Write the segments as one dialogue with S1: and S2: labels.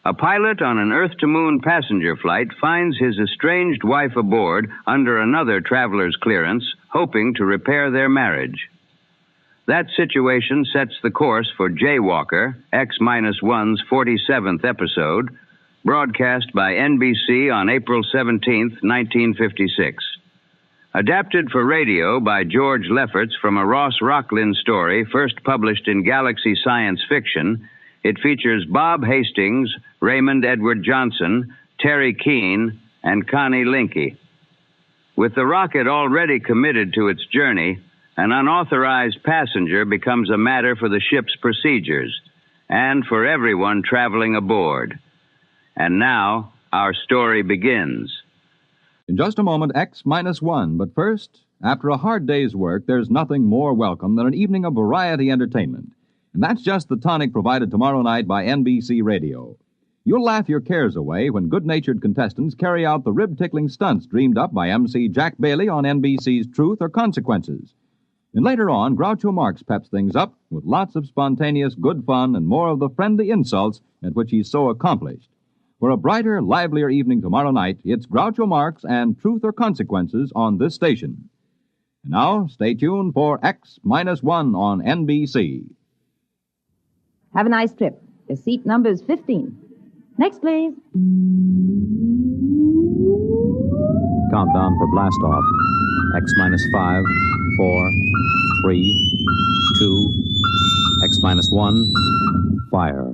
S1: A pilot on an Earth-to-Moon passenger flight finds his estranged wife aboard under another traveler's clearance, hoping to repair their marriage. That situation sets the course for Jaywalker, X-1's 47th episode, broadcast by NBC on April 17, 1956. Adapted for radio by George Lefferts from a Ross Rocklynne story first published in Galaxy Science Fiction, it features Bob Hastings, Raymond Edward Johnson, Terri Keane, and Connie Lienke. With the rocket already committed to its journey, an unauthorized passenger becomes a matter for the ship's procedures and for everyone traveling aboard. And now, our story begins.
S2: In just a moment, X-1. But first, after a hard day's work, there's nothing more welcome than an evening of variety entertainment. And that's just the tonic provided tomorrow night by NBC Radio. You'll laugh your cares away when good-natured contestants carry out the rib-tickling stunts dreamed up by MC Jack Bailey on NBC's Truth or Consequences. And later on, Groucho Marx peps things up with lots of spontaneous good fun and more of the friendly insults at which he's so accomplished. For a brighter, livelier evening tomorrow night, it's Groucho Marx and Truth or Consequences on this station. And now, stay tuned for X-1 on NBC.
S3: Have a nice trip. Your seat number is 15. Next, please.
S4: Countdown for blast-off. X-5, 4, 3, 2, X-1, fire.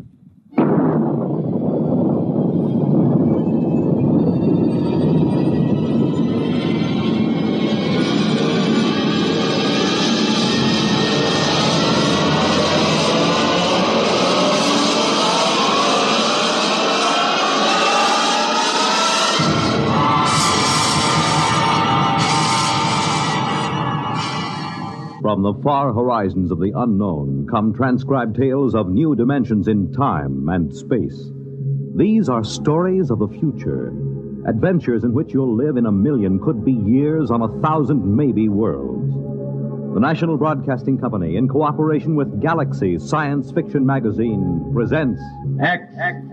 S4: From the far horizons of the unknown come transcribed tales of new dimensions in time and space. These are stories of the future, adventures in which you'll live in a million, could be years, on 1,000 maybe worlds. The National Broadcasting Company, in cooperation with Galaxy Science Fiction Magazine, presents X-1.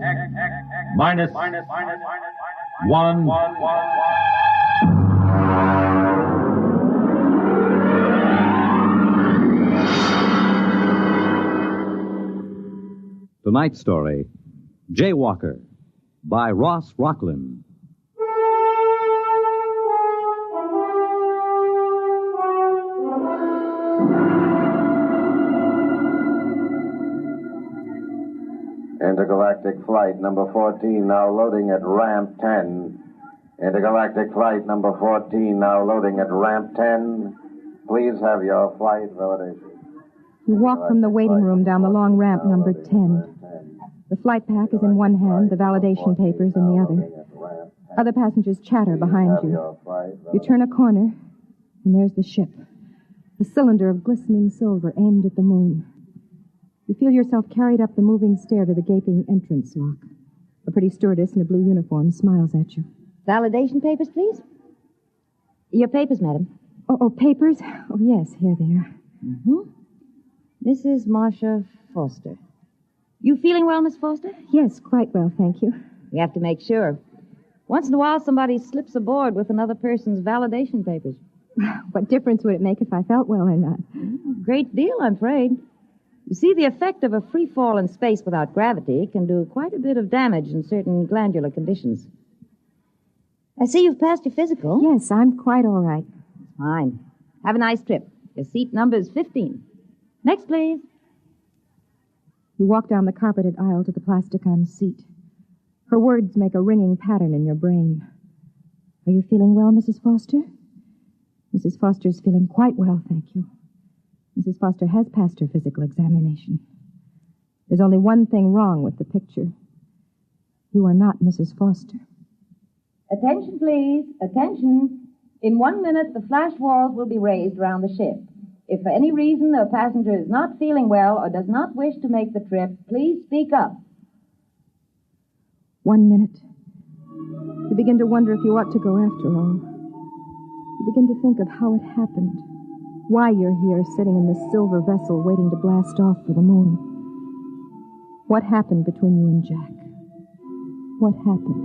S4: Tonight's story, Jaywalker, by Ross Rocklynne.
S5: Intergalactic flight number 14 now loading at ramp 10. Intergalactic flight number 14 now loading at ramp 10. Please have your flight validation.
S3: You walk from the waiting room down the long ramp number 10. The flight pack is in one hand, the validation papers in the other. Other passengers chatter behind you. You turn a corner, and there's the ship. A cylinder of glistening silver aimed at the moon. You feel yourself carried up the moving stair to the gaping entrance lock. A pretty stewardess in a blue uniform smiles at you.
S6: Validation papers, please? Your papers, madam.
S3: Oh, papers? Oh, yes, here they are.
S6: Mm-hmm. Mrs. Marcia Foster. You feeling well, Miss Foster?
S3: Yes, quite well, thank you.
S6: We have to make sure. Once in a while, somebody slips aboard with another person's validation papers.
S3: What difference would it make if I felt well or not?
S6: Great deal, I'm afraid. You see, the effect of a free fall in space without gravity can do quite a bit of damage in certain glandular conditions. I see you've passed your physical.
S3: Yes, I'm quite all right.
S6: Fine. Have a nice trip. Your seat number is 15. Next, please.
S3: You walk down the carpeted aisle to the plastic-on seat. Her words make a ringing pattern in your brain. Are you feeling well, Mrs. Foster? Mrs. Foster's feeling quite well, thank you. Mrs. Foster has passed her physical examination. There's only one thing wrong with the picture. You are not Mrs. Foster.
S6: Attention, please. Attention. In 1 minute, the flash walls will be raised around the ship. If for any reason a passenger is not feeling well or does not wish to make the trip, please speak up.
S3: 1 minute. You begin to wonder if you ought to go after all. You begin to think of how it happened. Why you're here, sitting in this silver vessel waiting to blast off for the moon. What happened between you and Jack? What happened?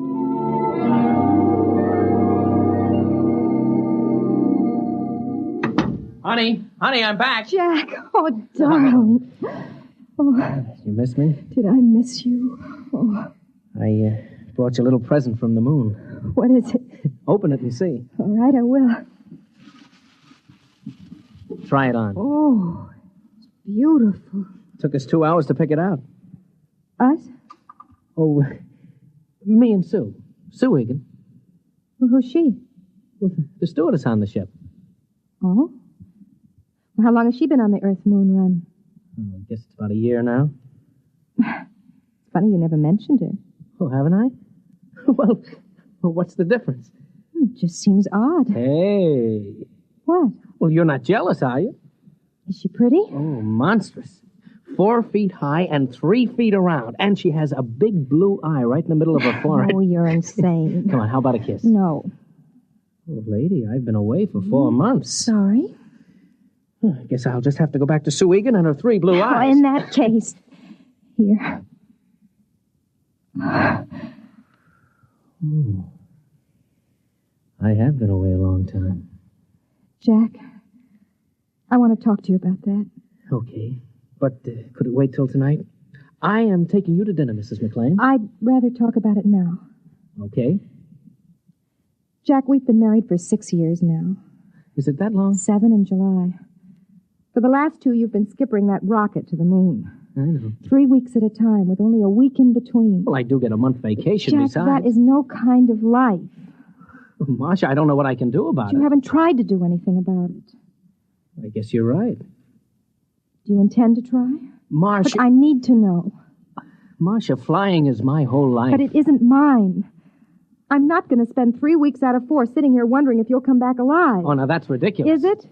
S7: Honey, I'm back.
S3: Jack, oh, darling. Oh,
S7: You miss me?
S3: did I miss you? Oh,
S7: I brought you a little present from the moon.
S3: what is it?
S7: Open it and see.
S3: All right, I will.
S7: Try it on.
S3: Oh, it's beautiful.
S7: Took us 2 hours to pick it out.
S3: Us?
S7: Oh, me and Sue. Sue Egan.
S3: Well, who's she?
S7: Well, the stewardess on the ship.
S3: Oh? Well, how long has she been on the Earth-Moon run?
S7: I guess it's about a year now.
S3: It's funny you never mentioned her.
S7: Oh, haven't I? Well, what's the difference?
S3: It just seems odd.
S7: Hey.
S3: What?
S7: Well, you're not jealous, are you?
S3: Is she pretty?
S7: Oh, monstrous. 4 feet high and 3 feet around. And she has a big blue eye right in the middle of her forehead.
S3: Oh, you're insane.
S7: Come on, how about a kiss?
S3: No.
S7: Oh, lady, I've been away for 4 months.
S3: Sorry?
S7: I guess I'll just have to go back to Sue Egan and her 3 blue eyes.
S3: Oh, in that case. Here.
S7: I have been away a long time.
S3: Jack, I want to talk to you about that.
S7: Okay. But could it wait till tonight? I am taking you to dinner, Mrs. McLean.
S3: I'd rather talk about it now.
S7: Okay.
S3: Jack, we've been married for 6 years now.
S7: Is it that long?
S3: 7 in July. For the last 2, you've been skippering that rocket to the moon.
S7: I know.
S3: 3 weeks at a time, with only a week in between.
S7: Well, I do get a month vacation
S3: Jack,
S7: besides.
S3: that is no kind of life.
S7: Oh, Marcia, I don't know what I can do about
S3: You
S7: it.
S3: haven't tried to do anything about it.
S7: I guess you're right.
S3: Do you intend to try?
S7: Marcia,
S3: Look, I need to know.
S7: Marcia, flying is my whole life.
S3: But it isn't mine. I'm not going to spend 3 weeks out of 4 sitting here wondering if you'll come back alive.
S7: Oh, now that's ridiculous.
S3: Is it?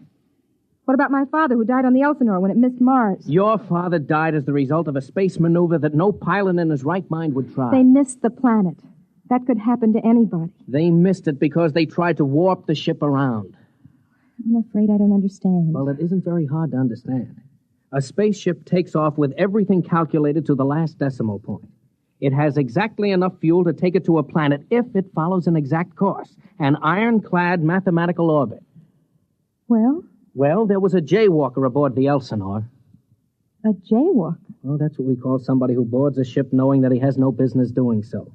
S3: What about my father who died on the Elsinore when it missed Mars?
S7: Your father died as the result of a space maneuver that no pilot in his right mind would try.
S3: They missed the planet. That could happen to anybody.
S7: They missed it because they tried to warp the ship around.
S3: I'm afraid I don't understand.
S7: Well, it isn't very hard to understand. A spaceship takes off with everything calculated to the last decimal point. It has exactly enough fuel to take it to a planet if it follows an exact course, an ironclad mathematical orbit.
S3: Well?
S7: Well, there was a jaywalker aboard the Elsinore.
S3: A jaywalker?
S7: Well, that's what we call somebody who boards a ship knowing that he has no business doing so.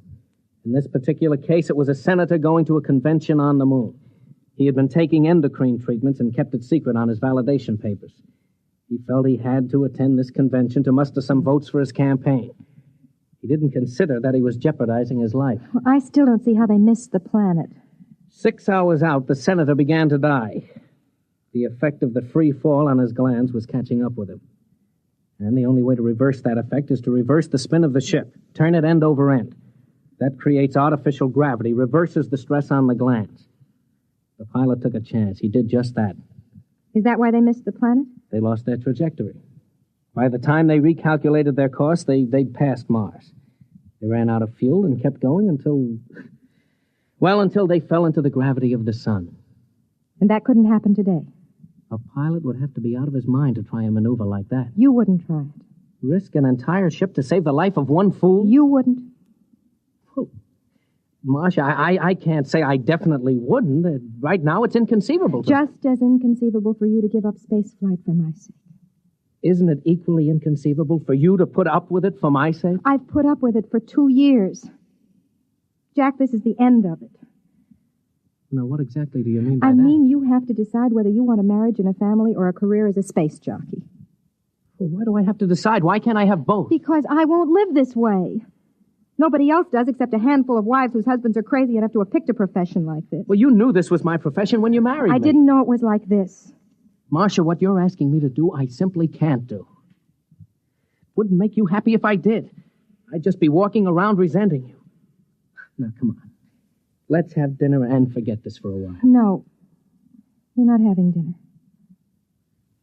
S7: In this particular case, it was a senator going to a convention on the moon. He had been taking endocrine treatments and kept it secret on his validation papers. He felt he had to attend this convention to muster some votes for his campaign. He didn't consider that he was jeopardizing his life.
S3: Well, I still don't see how they missed the planet.
S7: 6 hours out, the senator began to die. The effect of the free fall on his glands was catching up with him. And the only way to reverse that effect is to reverse the spin of the ship, turn it end over end. That creates artificial gravity, reverses the stress on the glands. The pilot took a chance. He did just that.
S3: Is that why they missed the planet?
S7: They lost their trajectory. By the time they recalculated their course, they'd passed Mars. They ran out of fuel and kept going until they fell into the gravity of the sun.
S3: And that couldn't happen today.
S7: A pilot would have to be out of his mind to try a maneuver like that.
S3: You wouldn't try it.
S7: Risk an entire ship to save the life of one fool?
S3: You wouldn't.
S7: Oh, Marcia, I can't say I definitely wouldn't. Right now, it's inconceivable.
S3: Just as inconceivable for you to give up space flight for my sake.
S7: Isn't it equally inconceivable for you to put up with it for my sake?
S3: I've put up with it for 2 years. Jack, this is the end of it.
S7: Now, what exactly do you mean by that?
S3: I mean you have to decide whether you want a marriage and a family or a career as a space jockey.
S7: Well, why do I have to decide? Why can't I have both?
S3: Because I won't live this way. Nobody else does except a handful of wives whose husbands are crazy enough to have picked a profession like this.
S7: Well, you knew this was my profession when you married me.
S3: I didn't know it was like this.
S7: Marcia, what you're asking me to do, I simply can't do. Wouldn't make you happy if I did. I'd just be walking around resenting you. Now, come on. Let's have dinner and forget this for a while.
S3: No. We're not having dinner.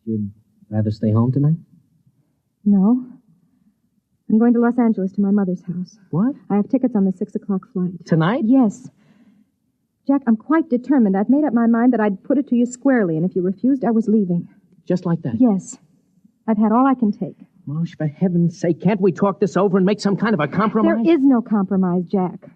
S7: You'd rather stay home tonight?
S3: No. I'm going to Los Angeles to my mother's house.
S7: What?
S3: I have tickets on the 6 o'clock flight.
S7: Tonight?
S3: Yes. Jack, I'm quite determined. I've made up my mind that I'd put it to you squarely, and if you refused, I was leaving.
S7: Just like that?
S3: Yes. I've had all I can take.
S7: Marsh, for heaven's sake, can't we talk this over and make some kind of a compromise?
S3: There is no compromise, Jack.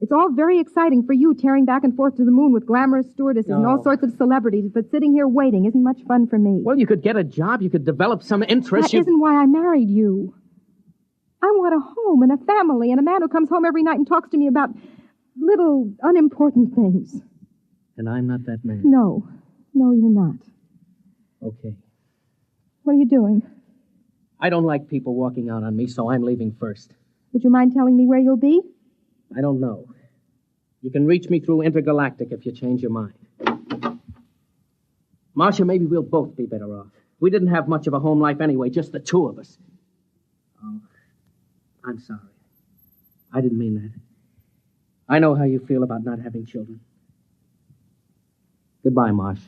S3: It's all very exciting for you, tearing back and forth to the moon with glamorous stewardesses and all sorts of celebrities, but sitting here waiting isn't much fun for me.
S7: Well, you could get a job. You could develop some interest.
S3: That isn't why I married you. I want a home and a family and a man who comes home every night and talks to me about little, unimportant things.
S7: And I'm not that man.
S3: No. No, you're not.
S7: Okay.
S3: What are you doing?
S7: I don't like people walking out on me, so I'm leaving first.
S3: Would you mind telling me where you'll be?
S7: I don't know. You can reach me through Intergalactic if you change your mind. Marcia, maybe we'll both be better off. We didn't have much of a home life anyway, just the two of us. Oh, I'm sorry. I didn't mean that. I know how you feel about not having children. Goodbye, Marsh.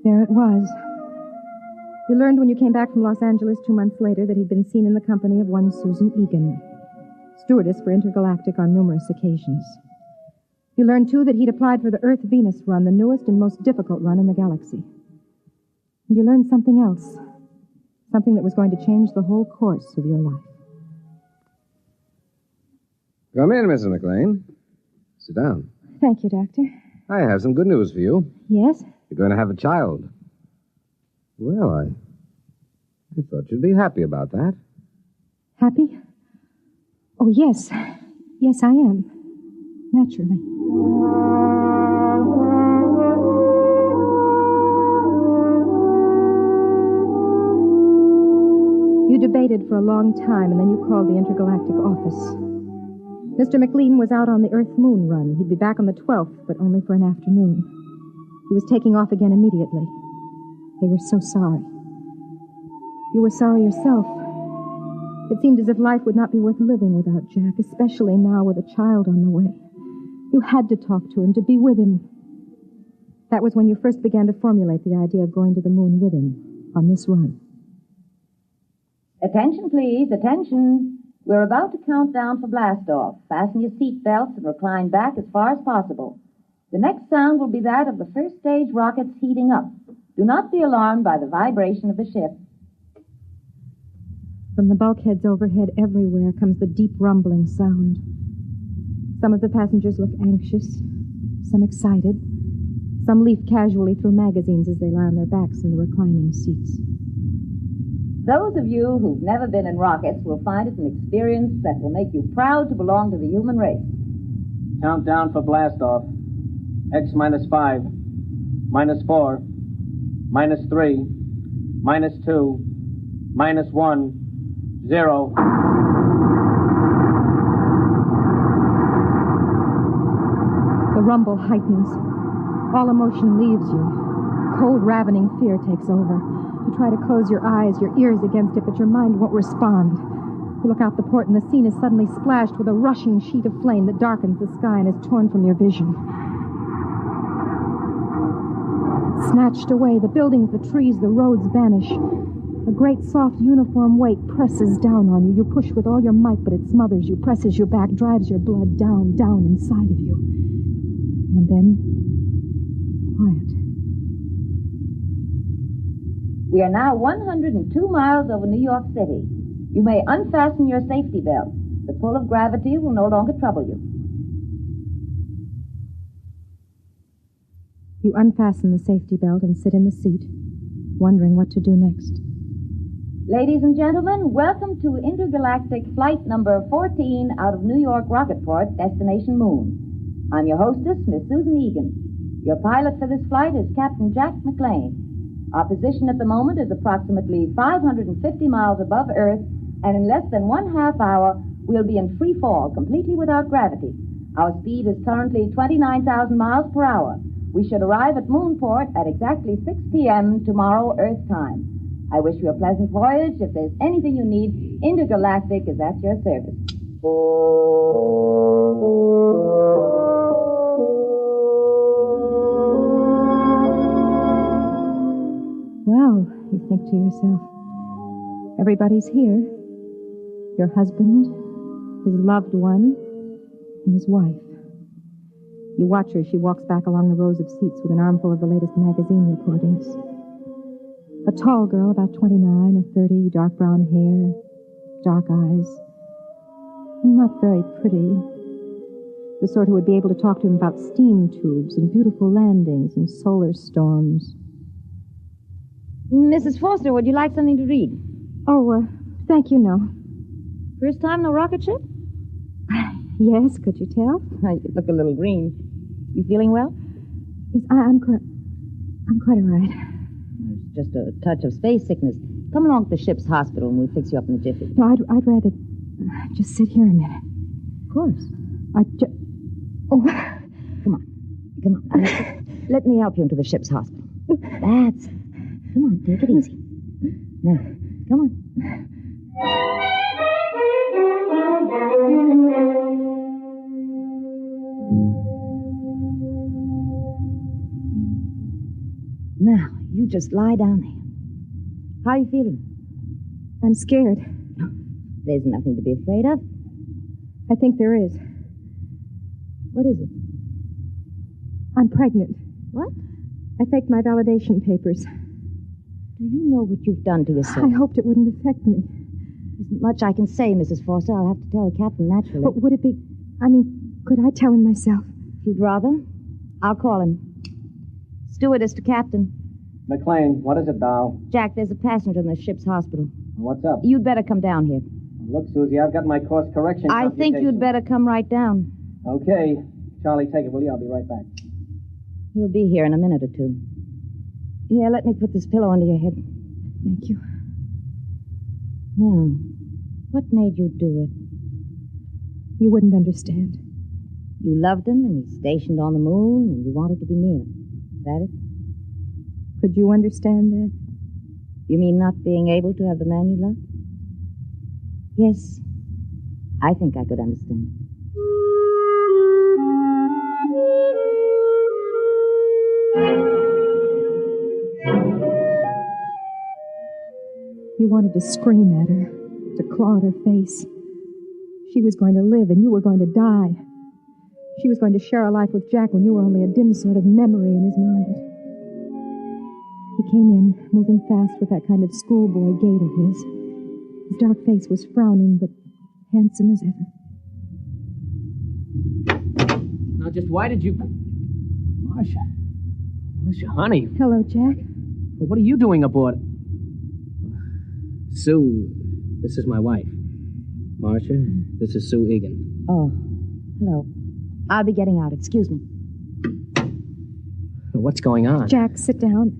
S3: There it was. You learned when you came back from Los Angeles 2 months later that he'd been seen in the company of one Susan Egan, stewardess for Intergalactic on numerous occasions. You learned, too, that he'd applied for the Earth-Venus run, the newest and most difficult run in the galaxy. And you learned something else, something that was going to change the whole course of your life.
S8: Come in, Mrs. McLean. Sit down.
S3: Thank you, Doctor.
S8: I have some good news for you.
S3: Yes?
S8: You're going to have a child. Well, I thought you'd be happy about that.
S3: Happy? Oh, yes. Yes, I am. Naturally. You debated for a long time, and then you called the Intergalactic office. Mr. McLean was out on the Earth-Moon run. He'd be back on the 12th, but only for an afternoon. He was taking off again immediately. They were so sorry. You were sorry yourself. It seemed as if life would not be worth living without Jack, especially now with a child on the way. You had to talk to him, to be with him. That was when you first began to formulate the idea of going to the moon with him on this run.
S6: Attention, please. Attention. We're about to count down for blast-off. Fasten your seat belts and recline back as far as possible. The next sound will be that of the first stage rockets heating up. Do not be alarmed by the vibration of the ship.
S3: From the bulkheads overhead everywhere comes the deep rumbling sound. Some of the passengers look anxious, some excited. Some leaf casually through magazines as they lie on their backs in the reclining seats.
S6: Those of you who've never been in rockets will find it an experience that will make you proud to belong to the human race.
S7: Countdown for blast-off. X -5, -4, -3, -2, -1, 0.
S3: The rumble heightens. All emotion leaves you. Cold, ravening fear takes over. You try to close your eyes, your ears against it, but your mind won't respond. You look out the port and the scene is suddenly splashed with a rushing sheet of flame that darkens the sky and is torn from your vision. Snatched away, the buildings, the trees, the roads vanish. A great soft uniform weight presses down on you. You push with all your might, but it smothers you, presses you back, drives your blood down, down inside of you. And then, quiet.
S6: We are now 102 miles over New York City. You may unfasten your safety belt. The pull of gravity will no longer trouble you.
S3: You unfasten the safety belt and sit in the seat, wondering what to do next.
S6: Ladies and gentlemen, welcome to Intergalactic Flight number 14 out of New York Rocketport, destination Moon. I'm your hostess, Miss Susan Egan. Your pilot for this flight is Captain Jack McLean. Our position at the moment is approximately 550 miles above Earth, and in less than 1/2 hour, we'll be in free fall, completely without gravity. Our speed is currently 29,000 miles per hour. We should arrive at Moonport at exactly 6 p.m. tomorrow, Earth time. I wish you a pleasant voyage. If there's anything you need, Intergalactic is at your service.
S3: Well, you think to yourself, everybody's here. Your husband, his loved one, and his wife. You watch her as she walks back along the rows of seats with an armful of the latest magazine reportings. A tall girl, about 29 or 30, dark brown hair, dark eyes. Not very pretty. The sort who would be able to talk to him about steam tubes and beautiful landings and solar storms.
S6: Mrs. Foster, would you like something to read?
S3: Oh, thank you, no.
S6: First time no rocket ship?
S3: Yes, could you tell?
S6: You look a little green. You feeling well?
S3: Yes, I'm quite all right.
S6: There's just a touch of space sickness. Come along to the ship's hospital and we'll fix you up in a jiffy.
S3: No, I'd rather just sit here a minute.
S6: Of course.
S3: Oh.
S6: Come on. Let me help you into the ship's hospital. That's it. Come on, take it easy. Now, come on. Now, you just lie down there. How are you feeling?
S3: I'm scared.
S6: There's nothing to be afraid of.
S3: I think there is.
S6: What is it?
S3: I'm pregnant.
S6: What?
S3: I faked my validation papers.
S6: Do you know what you've done to yourself?
S3: I hoped it wouldn't affect me.
S6: There isn't much I can say, Mrs. Foster. I'll have to tell the captain naturally.
S3: But would it be... could I tell him myself?
S6: If you'd rather, I'll call him. Stewardess to captain.
S7: McLean, what is it, doll?
S6: Jack, there's a passenger in the ship's hospital.
S7: What's up?
S6: You'd better come down here.
S7: Look, Susie, I've got my course correction
S6: I think you'd better come right down.
S7: Okay. Charlie, take it, will you? I'll be right back.
S6: He'll be here in a minute or two. Here, let me put this pillow under your head.
S3: Thank you.
S6: Now, what made you do it?
S3: You wouldn't understand.
S6: You loved him, and he's stationed on the moon, and you wanted to be near him. Is that it?
S3: Could you understand that?
S6: You mean not being able to have the man you love? Yes, I think I could understand.
S3: You wanted to scream at her, to claw at her face. She was going to live, and you were going to die. She was going to share a life with Jack when you were only a dim sort of memory in his mind. He came in, moving fast with that kind of schoolboy gait of his. His dark face was frowning, but handsome as ever.
S7: Now, just why did you... Marcia, honey.
S3: Hello, Jack.
S7: Well, what are you doing aboard? Sue, this is my wife. Marcia, this is Sue Egan.
S6: Oh, hello. I'll be getting out. Excuse me.
S7: What's going on?
S3: Jack, sit down.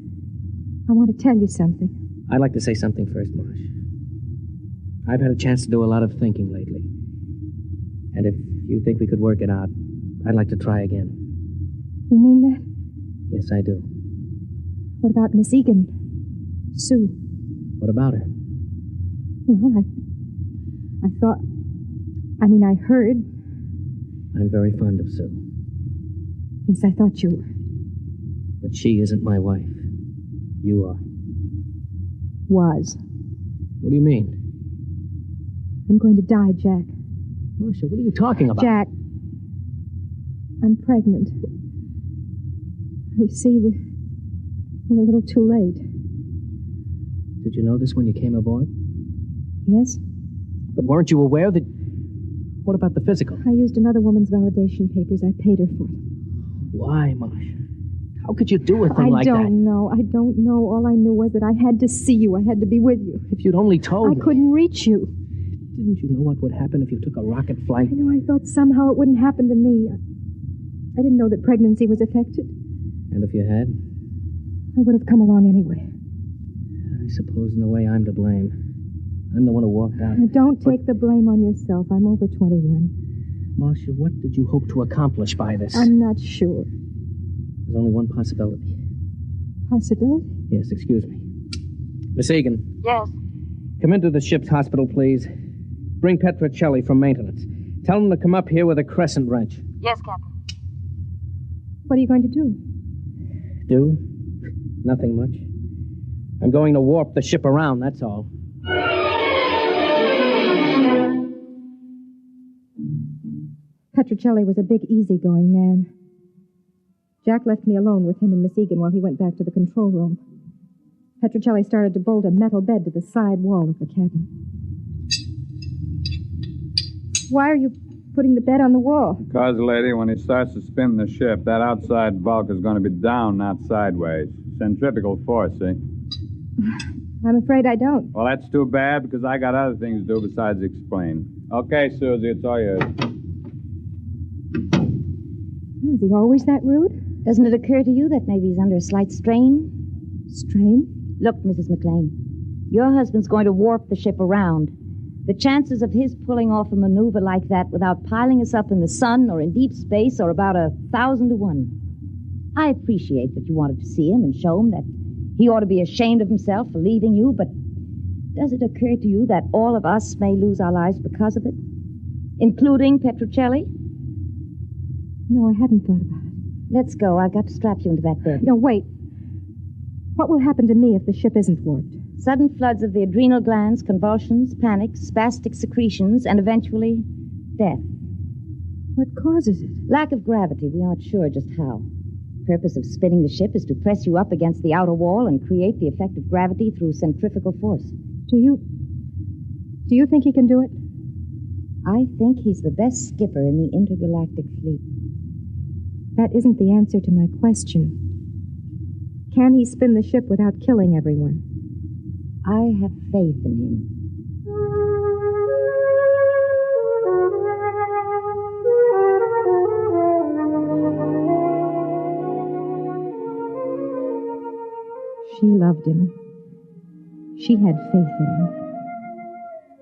S3: I want to tell you something.
S7: I'd like to say something first, Marsh. I've had a chance to do a lot of thinking lately. And if you think we could work it out, I'd like to try again.
S3: You mean that?
S7: Yes, I do.
S3: What about Miss Egan? Sue?
S7: What about her?
S3: Well, I thought... I heard...
S7: I'm very fond of Sue.
S3: Yes, I thought you were.
S7: But she isn't my wife. You are.
S3: Was.
S7: What do you mean?
S3: I'm going to die, Jack.
S7: Marcia, what are you talking about?
S3: Jack, I'm pregnant. You see, we're a little too late.
S7: Did you know this when you came aboard?
S3: Yes.
S7: But weren't you aware that... What about the physical?
S3: I used another woman's validation papers. I paid her for them.
S7: Why, Marcia? How could you do a thing like that?
S3: I don't know. All I knew was that I had to see you. I had to be with you.
S7: If you'd only told me.
S3: I couldn't reach you.
S7: Didn't you know what would happen if you took a rocket flight?
S3: I know. I thought somehow it wouldn't happen to me. I didn't know that pregnancy was affected.
S7: And if you had?
S3: I would have come along anyway.
S7: I suppose in a way I'm to blame. I'm the one who walked out.
S3: Don't take the blame on yourself. I'm over 21.
S7: Marcia, what did you hope to accomplish by this?
S3: I'm not sure.
S7: There's only one possibility.
S3: Possibility?
S7: Yes, excuse me. Miss Egan.
S6: Yes?
S7: Come into the ship's hospital, please. Bring Petrocelli from maintenance. Tell him to come up here with a crescent wrench.
S6: Yes, Captain.
S3: What are you going to do?
S7: Do? Nothing much. I'm going to warp the ship around, that's all.
S3: Petrocelli was a big, easygoing man. Jack left me alone with him and Miss Egan while he went back to the control room. Petruccelli started to bolt a metal bed to the side wall of the cabin. Why are you putting the bed on the wall?
S9: Because, lady, when he starts to spin the ship, that outside bulk is going to be down, not sideways. Centrifugal force, see?
S3: I'm afraid I don't.
S9: Well, that's too bad, because I got other things to do besides explain. Okay, Susie, it's all yours.
S3: Oh, is he always that rude?
S6: Doesn't it occur to you that maybe he's under a slight strain?
S3: Strain?
S6: Look, Mrs. McLean, your husband's going to warp the ship around. The chances of his pulling off a maneuver like that without piling us up in the sun or in deep space are about 1,000 to 1. I appreciate that you wanted to see him and show him that he ought to be ashamed of himself for leaving you, but does it occur to you that all of us may lose our lives because of it? Including Petruccelli?
S3: No, I hadn't thought about it.
S6: Let's go. I've got to strap you into that bed.
S3: No, wait. What will happen to me if the ship isn't warped?
S6: Sudden floods of the adrenal glands, convulsions, panic, spastic secretions, and eventually death.
S3: What causes it?
S6: Lack of gravity. We aren't sure just how. The purpose of spinning the ship is to press you up against the outer wall and create the effect of gravity through centrifugal force.
S3: Do you think he can do it?
S6: I think he's the best skipper in the intergalactic fleet.
S3: That isn't the answer to my question. Can he spin the ship without killing everyone?
S6: I have faith in him.
S3: She loved him. She had faith in him.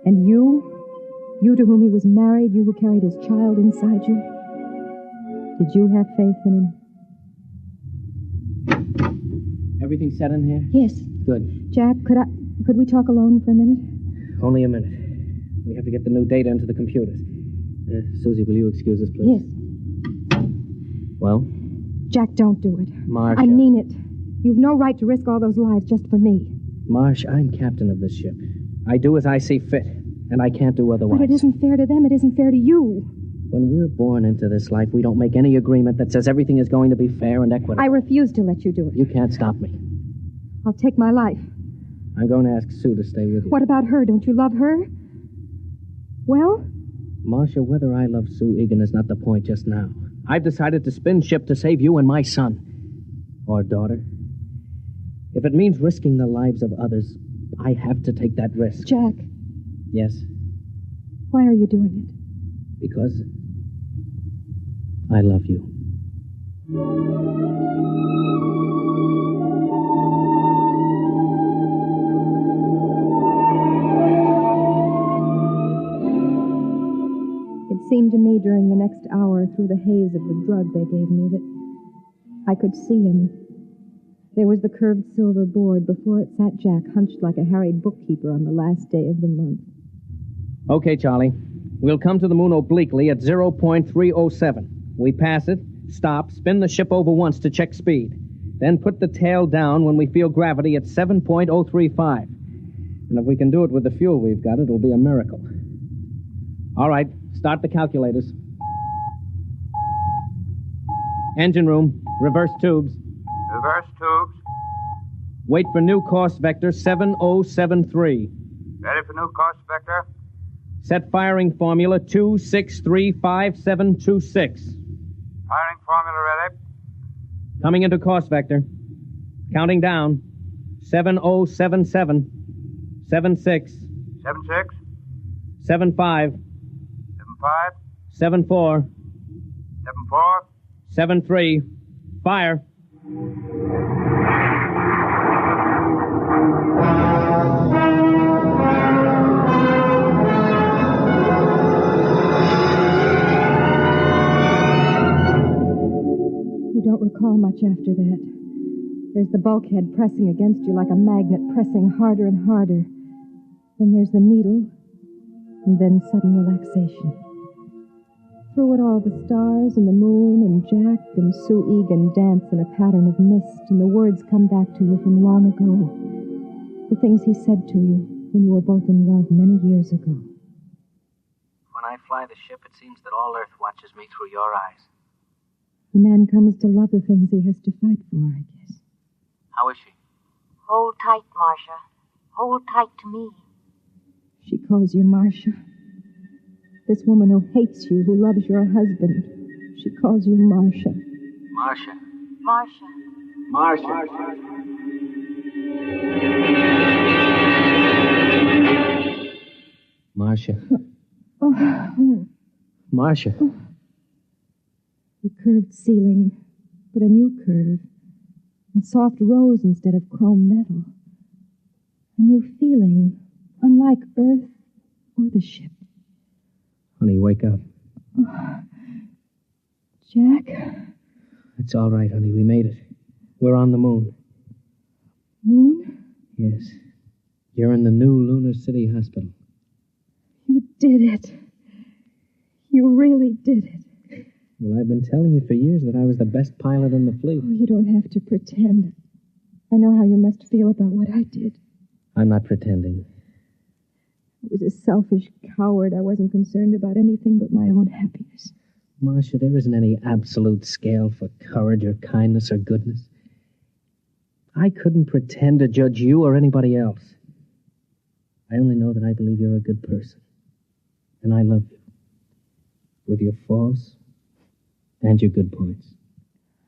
S3: And you to whom he was married, you who carried his child inside you, did you have faith in him?
S7: Everything set in here?
S3: Yes.
S7: Good.
S3: Jack, could we talk alone for a minute?
S7: Only a minute. We have to get the new data into the computers. Susie, will you excuse us, please?
S3: Yes.
S7: Well?
S3: Jack, don't do it.
S7: Marcia.
S3: I mean it. You've no right to risk all those lives just for me.
S7: Marsh, I'm captain of this ship. I do as I see fit, and I can't do otherwise.
S3: But it isn't fair to them. It isn't fair to you.
S7: When we're born into this life, we don't make any agreement that says everything is going to be fair and equitable.
S3: I refuse to let you do it.
S7: You can't stop me.
S3: I'll take my life.
S7: I'm going to ask Sue to stay with you.
S3: What about her? Don't you love her? Well?
S7: Marcia, whether I love Sue Egan is not the point just now. I've decided to spin ship to save you and my son. Or daughter. If it means risking the lives of others, I have to take that risk.
S3: Jack.
S7: Yes?
S3: Why are you doing it?
S7: Because I love you.
S3: It seemed to me during the next hour through the haze of the drug they gave me that I could see him. There was the curved silver board. Before it sat Jack, hunched like a harried bookkeeper on the last day of the month.
S7: Okay, Charlie. We'll come to the moon obliquely at 0.307. We pass it, stop, spin the ship over once to check speed. Then put the tail down when we feel gravity at 7.035. And if we can do it with the fuel we've got, it'll be a miracle. All right, start the calculators. Engine room, reverse tubes.
S10: Reverse tubes.
S7: Wait for new course vector 7073.
S10: Ready for new course vector.
S7: Set firing formula 2635726.
S10: Firing formula ready.
S7: Coming into course vector. Counting down. 7077. 76.
S10: 76.
S7: 75.
S10: 75.
S7: 74.
S10: 74.
S7: 73. Fire.
S3: You don't recall much after that. There's the bulkhead pressing against you like a magnet, pressing harder and harder. Then there's the needle, and then sudden relaxation. Through it all, the stars and the moon and Jack and Sue Egan dance in a pattern of mist, and the words come back to you from long ago. The things he said to you when you were both in love many years ago.
S7: When I fly the ship, it seems that all Earth watches me through your eyes.
S3: A man comes to love the things he has to fight for, I guess.
S11: How is she?
S12: Hold tight, Marcia. Hold tight to me.
S3: She calls you Marcia. This woman who hates you, who loves your husband, she calls you Marcia.
S11: Marcia.
S12: Marcia.
S11: Marcia.
S7: Marcia.
S3: Oh.
S7: Marcia.
S3: The curved ceiling, but a new curve. And soft rose instead of chrome metal. A new feeling, unlike Earth or the ship.
S7: Honey, wake up.
S3: Oh. Jack?
S7: It's all right, honey. We made it. We're on the moon.
S3: Moon?
S7: Yes. You're in the new Lunar City Hospital.
S3: You did it. You really did it.
S7: Well, I've been telling you for years that I was the best pilot in the fleet.
S3: Oh, you don't have to pretend. I know how you must feel about what I did.
S7: I'm not pretending.
S3: I was a selfish coward. I wasn't concerned about anything but my own happiness.
S7: Marcia, there isn't any absolute scale for courage or kindness or goodness. I couldn't pretend to judge you or anybody else. I only know that I believe you're a good person. And I love you. With your faults and your good points.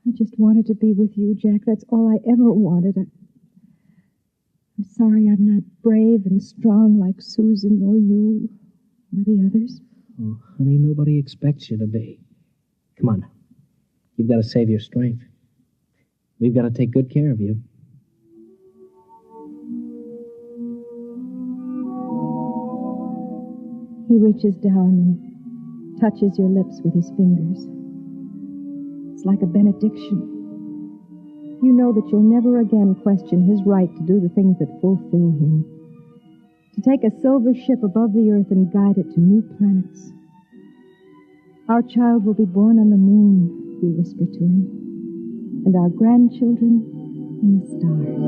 S3: I just wanted to be with you, Jack. That's all I ever wanted. I'm sorry I'm not brave and strong like Susan or you or the others.
S7: Oh, honey, nobody expects you to be. Come on. You've got to save your strength. We've got to take good care of you.
S3: He reaches down and touches your lips with his fingers. It's like a benediction. You know that you'll never again question his right to do the things that fulfill him. To take a silver ship above the earth and guide it to new planets. Our child will be born on the moon, you whisper to him, and our grandchildren in the stars.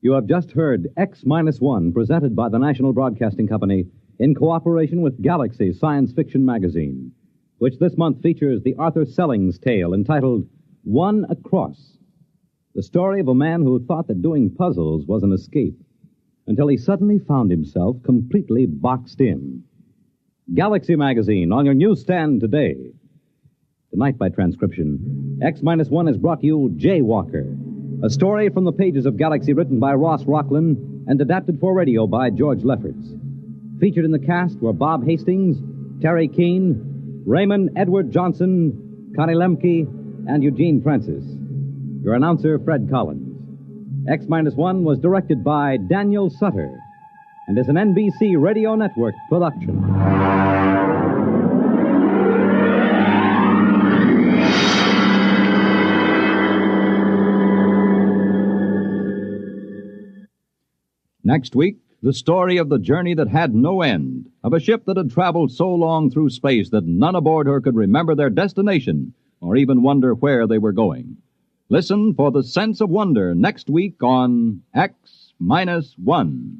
S4: You have just heard X-1, presented by the National Broadcasting Company in cooperation with Galaxy Science Fiction Magazine, which this month features the Arthur Sellings tale entitled One Across, the story of a man who thought that doing puzzles was an escape, until he suddenly found himself completely boxed in. Galaxy Magazine on your newsstand today. Tonight, by transcription, X-1 has brought you Jaywalker, a story from the pages of Galaxy written by Ross Rocklynne and adapted for radio by George Lefferts. Featured in the cast were Bob Hastings, Terri Keane, Raymond Edward Johnson, Connie Lienke, and Eugene Francis. Your announcer, Fred Collins. X-1 was directed by Daniel Sutter and is an NBC Radio Network production.
S2: Next week, the story of the journey that had no end, of a ship that had traveled so long through space that none aboard her could remember their destination or even wonder where they were going. Listen for The Sense of Wonder next week on X-1.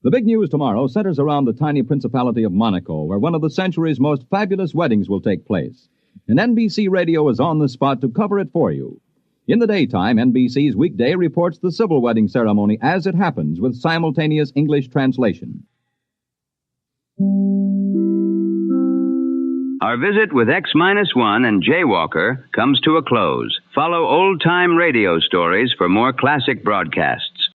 S2: The big news tomorrow centers around the tiny Principality of Monaco, where one of the century's most fabulous weddings will take place. And NBC Radio is on the spot to cover it for you. In the daytime, NBC's Weekday reports the civil wedding ceremony as it happens with simultaneous English translation.
S1: Our visit with X-1 and Jaywalker comes to a close. Follow old-time radio stories for more classic broadcasts.